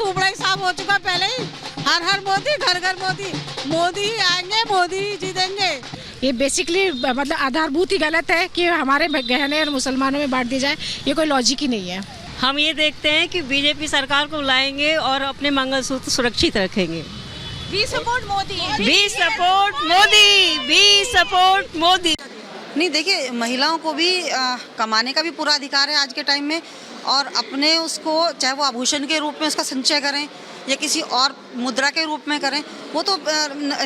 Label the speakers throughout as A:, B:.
A: थूबड़ा ही साफ हो चुका पहले ही। हर हर मोदी, घर घर मोदी, मोदी ही आएंगे, मोदी ही जीतेंगे।
B: ये बेसिकली मतलब आधारभूत ही गलत है कि हमारे गहने और मुसलमानों में बांट दी जाए, ये कोई लॉजिक ही नहीं है।
C: हम ये देखते हैं कि बीजेपी सरकार को लाएंगे और अपने मंगलसूत्र सुरक्षित रखेंगे।
D: We support Modi,
C: we support Modi, we support Modi.
E: नहीं, देखिए, महिलाओं को भी कमाने का भी पूरा अधिकार है आज के टाइम में, और अपने उसको चाहे वो आभूषण के रूप में उसका संचय करें या किसी और मुद्रा के रूप में करें, वो तो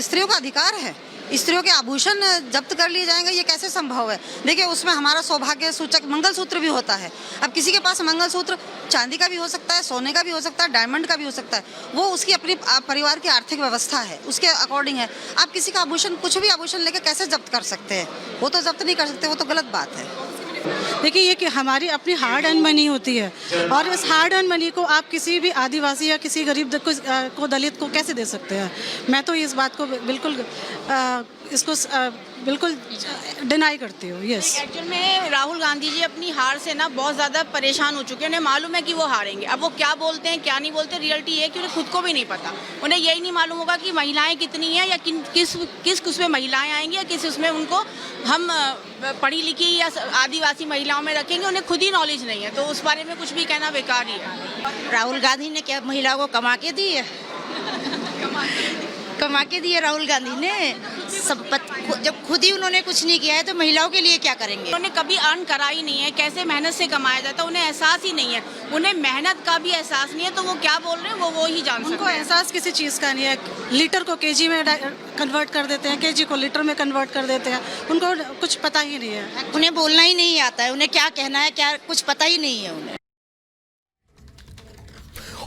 E: स्त्रियों का अधिकार है। स्त्रियों के आभूषण जब्त कर लिए जाएंगे, ये कैसे संभव है? देखिए, उसमें हमारा सौभाग्य सूचक मंगलसूत्र भी होता है। अब किसी के पास मंगलसूत्र चांदी का भी हो सकता है, सोने का भी हो सकता है, डायमंड का भी हो सकता है, वो उसकी अपनी परिवार की आर्थिक व्यवस्था है, उसके अकॉर्डिंग है। आप किसी का आभूषण, कुछ भी आभूषण लेके कैसे जब्त कर सकते हैं? वो तो जब्त नहीं कर सकते, वो तो गलत बात है।
A: देखिए, ये कि हमारी अपनी हार्ड अर्न मनी होती है, और इस हार्ड अर्न मनी को आप किसी भी आदिवासी या किसी गरीब को दलित को कैसे दे सकते हैं? मैं तो इस बात को बिल्कुल डिनाई करती हूँ। यस,
D: एक्चुअल में राहुल गांधी जी अपनी हार से ना बहुत ज़्यादा परेशान हो चुके हैं। उन्हें मालूम है कि वो हारेंगे। अब वो क्या बोलते हैं क्या नहीं बोलते, रियलिटी ये है कि उन्हें खुद को भी नहीं पता। उन्हें यही नहीं मालूम होगा कि महिलाएं कितनी हैं, या किस उसमें महिलाएं आएंगी, या किस उसमें उनको हम पढ़ी लिखी या आदिवासी महिलाओं में रखेंगे। उन्हें खुद ही नॉलेज नहीं है, तो उस बारे में कुछ भी कहना बेकार ही है।
F: राहुल गांधी ने क्या महिलाओं को कमा के दी है? कमा के दिए राहुल गांधी ने जब खुद ही उन्होंने कुछ नहीं किया है तो महिलाओं के लिए क्या करेंगे?
D: उन्होंने कभी अर्न करा ही नहीं है, कैसे मेहनत से कमाया जाता है उन्हें एहसास ही नहीं है। उन्हें मेहनत का भी एहसास नहीं है, तो वो क्या बोल रहे हैं वो ही जान सकते हैं।
A: उनको एहसास किसी चीज़ का नहीं है। लीटर को केजी में कन्वर्ट कर देते हैं, केजी को लीटर में कन्वर्ट कर देते हैं, उनको कुछ पता ही नहीं है।
F: उन्हें बोलना ही नहीं आता है, उन्हें क्या कहना है क्या कुछ पता ही नहीं है उन्हें।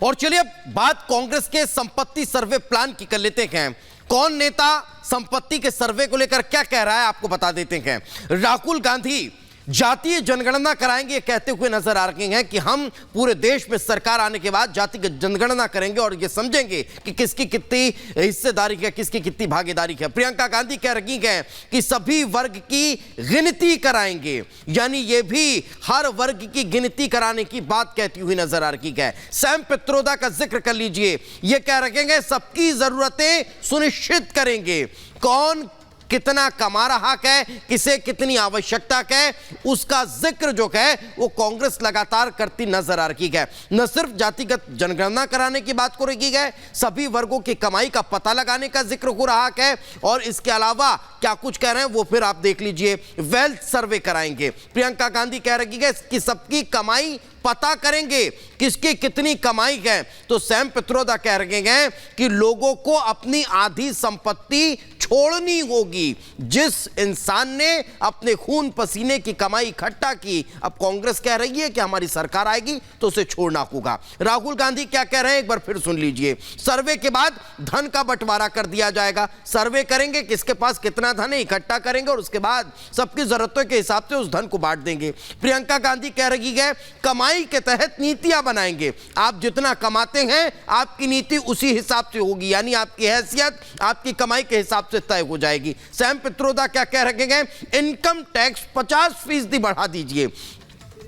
G: और चलिए अब बात कांग्रेस के संपत्ति सर्वे प्लान की कर लेते हैं। कौन नेता संपत्ति के सर्वे को लेकर क्या कह रहा है आपको बता देते हैं। राहुल गांधी जातीय जनगणना कराएंगे ये कहते हुए नजर आ रहे हैं कि हम पूरे देश में सरकार आने के बाद जातीय जनगणना करेंगे और ये समझेंगे कि किसकी कितनी हिस्सेदारी है, किसकी कितनी भागीदारी है। प्रियंका गांधी कह रही हैं कि सभी वर्ग की गिनती कराएंगे, यानी ये भी हर वर्ग की गिनती कराने की बात कहती हुई नजर आ रही है। सैम पित्रोदा का जिक्र कर लीजिए, ये कह रहे हैं सबकी जरूरतें सुनिश्चित करेंगे। कौन कितना कमा रहा है, किसे कितनी आवश्यकता है, उसका जिक्र जो है वो कांग्रेस लगातार करती नजर आ रही है। न सिर्फ जातिगत जनगणना कराने की बात हो रही है, सभी वर्गों की कमाई का पता लगाने का जिक्र हो रहा है, और इसके अलावा क्या कुछ कह रहे हैं वो फिर आप देख लीजिए। वेल्थ सर्वे कराएंगे। प्रियंका गांधी कह रही है कि सबकी कमाई पता करेंगे, किसकी कितनी कमाई है। तो सैम पित्रोदा कह रहे हैं कि लोगों को अपनी आधी संपत्ति छोड़नी होगी। जिस इंसान ने अपने खून पसीने की कमाई इकट्ठा की, अब कांग्रेस कह रही है कि हमारी सरकार आएगी तो उसे छोड़ना होगा। राहुल गांधी क्या कह रहे हैं एक बार फिर सुन लीजिए। सर्वे के बाद धन का बंटवारा कर दिया जाएगा। सर्वे करेंगे किसके पास कितना धन है, इकट्ठा करेंगे और उसके बाद सबकी जरूरतों के हिसाब से उस धन को बांट देंगे। प्रियंका गांधी कह रही है कमाई के तहत नीतियां बनाएंगे। आप जितना कमाते हैं आपकी नीति उसी हिसाब से होगी, यानी आपकी हैसियत आपकी कमाई के हिसाब से तय हो जाएगी। सैम पित्रोदा क्या कह रहे हैं, इनकम टैक्स 50% बढ़ा दीजिए,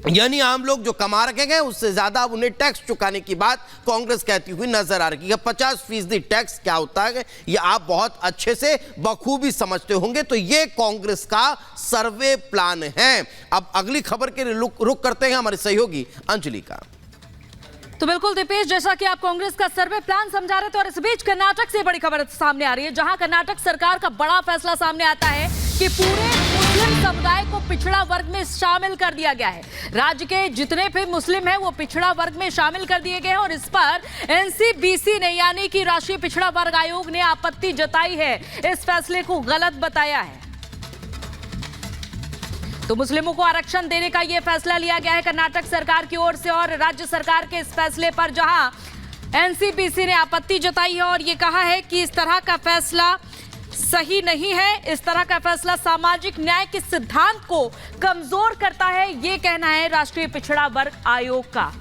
G: यानी आम लोग जो कमा रखे हैं उससे ज्यादा उन्हें टैक्स चुकाने की बात कांग्रेस कहती हुई नजर आ रही है। 50% टैक्स क्या होता है ये आप बहुत अच्छे से बखूबी समझते होंगे। तो ये कांग्रेस का सर्वे प्लान है। अब अगली खबर के लिए रुक करते हैं हमारे सहयोगी अंजलि का।
H: तो बिल्कुल दीपेश, जैसा कि आप कांग्रेस का सर्वे प्लान समझा रहे थे, और इस बीच कर्नाटक से बड़ी खबर सामने आ रही है, जहां कर्नाटक सरकार का बड़ा फैसला सामने आता है कि पूरे मुस्लिम समुदाय को पिछड़ा वर्ग में शामिल कर दिया गया है। राज्य के जितने भी मुस्लिम हैं वो पिछड़ा वर्ग में शामिल कर दिए गए हैं, और इस पर एनसीबीसी ने यानी कि राष्ट्रीय पिछड़ा वर्ग आयोग ने आपत्ति जताई है, इस फैसले को गलत बताया है। तो मुस्लिमों को आरक्षण देने का यह फैसला लिया गया है कर्नाटक सरकार की ओर से, और राज्य सरकार के इस फैसले पर जहां एनसीबीसी ने आपत्ति जताई है और ये कहा है कि इस तरह का फैसला सही नहीं है, इस तरह का फैसला सामाजिक न्याय के सिद्धांत को कमजोर करता है, ये कहना है राष्ट्रीय पिछड़ा वर्ग आयोग का।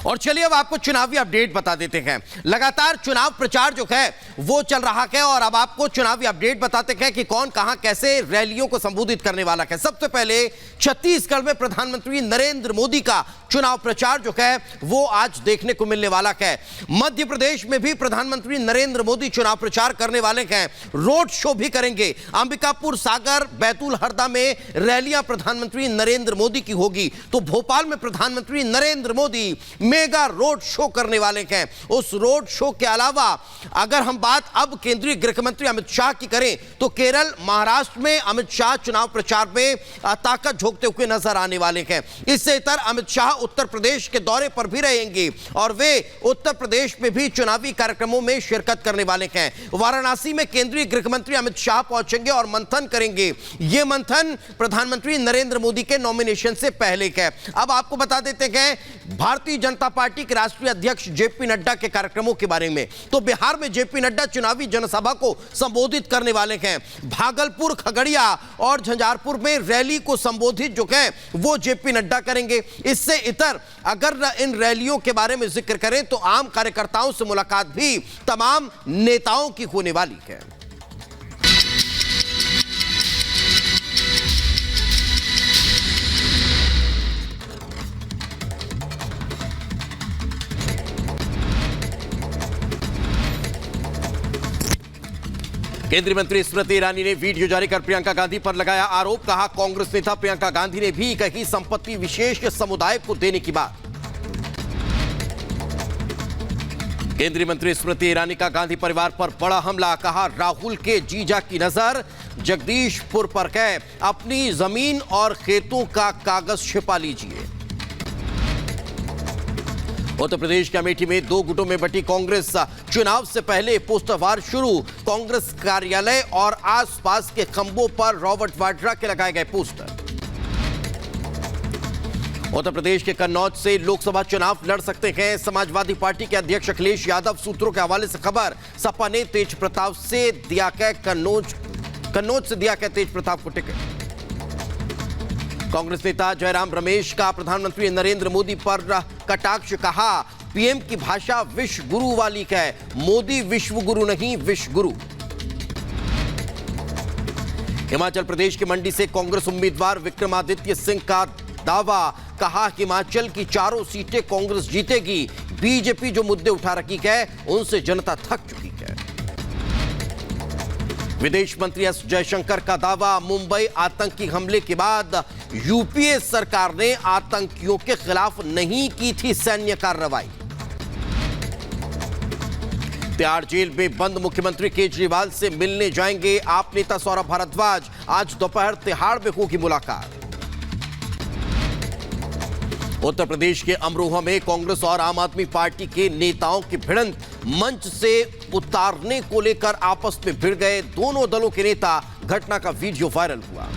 G: और चलिए अब आपको चुनावी अपडेट बता देते हैं। लगातार चुनाव प्रचार जो है वो चल रहा है और अब आपको चुनावी अपडेट बताते हैं कि कौन कहां कैसे रैलियों को संबोधित करने वाला है। सबसे पहले छत्तीसगढ़ में प्रधानमंत्री नरेंद्र मोदी का चुनाव प्रचार जो है वो आज देखने को मिलने वाला है। मध्य प्रदेश में भी प्रधानमंत्री नरेंद्र मोदी चुनाव प्रचार करने वाले हैं, रोड शो भी करेंगे। अंबिकापुर, सागर, बैतूल, हरदा में रैलियां प्रधानमंत्री नरेंद्र मोदी की होगी। तो भोपाल में प्रधानमंत्री Narendra Modi mega road show करने वाले हैं। उस रोड शो के अलावा अगर हम बात अब केंद्रीय गृह मंत्री अमित शाह की करें तो केरल, महाराष्ट्र में अमित शाह चुनाव प्रचार में ताकत झोंकते हुए नजर आने वाले हैं। इससे इतर अमित शाह उत्तर प्रदेश के दौरे पर भी रहेंगे और वे उत्तर प्रदेश में भी चुनावी कार्यक्रमों में शिरकत करने वाले हैं। वाराणसी में केंद्रीय गृह मंत्री अमित शाह पहुंचेंगे और मंथन करेंगे। यह मंथन प्रधानमंत्री नरेंद्र मोदी के नॉमिनेशन से पहले है। अब आपको बता देते हैं भारतीय जनता पार्टी के राष्ट्रीय अध्यक्ष जेपी नड्डा के कार्यक्रमों के बारे में। तो बिहार में जेपी नड्डा चुनावी जनसभा को संबोधित करने वाले हैं। भागलपुर, खगड़िया और झंझारपुर में रैली को संबोधित जो है वो जेपी नड्डा करेंगे। इससे इतर अगर इन रैलियों के बारे में जिक्र करें तो आम कार्यकर्ताओं से मुलाकात भी तमाम नेताओं की होने वाली है। केंद्रीय मंत्री स्मृति ईरानी ने वीडियो जारी कर प्रियंका गांधी पर लगाया आरोप। कहा, कांग्रेस नेता प्रियंका गांधी ने भी कही संपत्ति विशेष समुदाय को देने की बात। केंद्रीय मंत्री स्मृति ईरानी का गांधी परिवार पर बड़ा हमला। कहा, राहुल के जीजा की नजर जगदीशपुर पर है, अपनी जमीन और खेतों का कागज छिपा लीजिए। उत्तर प्रदेश के अमेठी में 2 गुटों में बटी कांग्रेस। चुनाव से पहले पोस्टर वार शुरू। कांग्रेस कार्यालय और आसपास के खंभों पर रॉबर्ट वाड्रा के लगाए गए पोस्टर। उत्तर प्रदेश के कन्नौज से लोकसभा चुनाव लड़ सकते हैं समाजवादी पार्टी के अध्यक्ष अखिलेश यादव। सूत्रों के हवाले से खबर, सपा ने तेज प्रताप से दिया है कन्नौज से दिया है तेज प्रताप को टिकट। कांग्रेस नेता जयराम रमेश का प्रधानमंत्री नरेंद्र मोदी पर कटाक्ष। कहा, पीएम की भाषा विश्व गुरु वाली है, मोदी विश्व गुरु नहीं विश्व गुरु। हिमाचल प्रदेश के मंडी से कांग्रेस उम्मीदवार विक्रमादित्य सिंह का दावा। कहा, हिमाचल की 4 सीटें कांग्रेस जीतेगी। बीजेपी जो मुद्दे उठा रखी है उनसे जनता थक चुकी है। विदेश मंत्री एस जयशंकर का दावा, मुंबई आतंकी हमले के बाद यूपीए सरकार ने आतंकियों के खिलाफ नहीं की थी सैन्य कार्रवाई। तिहाड़ जेल में बंद मुख्यमंत्री केजरीवाल से मिलने जाएंगे आप नेता सौरभ भारद्वाज। आज दोपहर तिहाड़ में होगी मुलाकात। उत्तर प्रदेश के अमरोहा में कांग्रेस और आम आदमी पार्टी के नेताओं की भिड़ंत। मंच से उतारने को लेकर आपस में भिड़ गए दोनों दलों के नेता। घटना का वीडियो वायरल हुआ।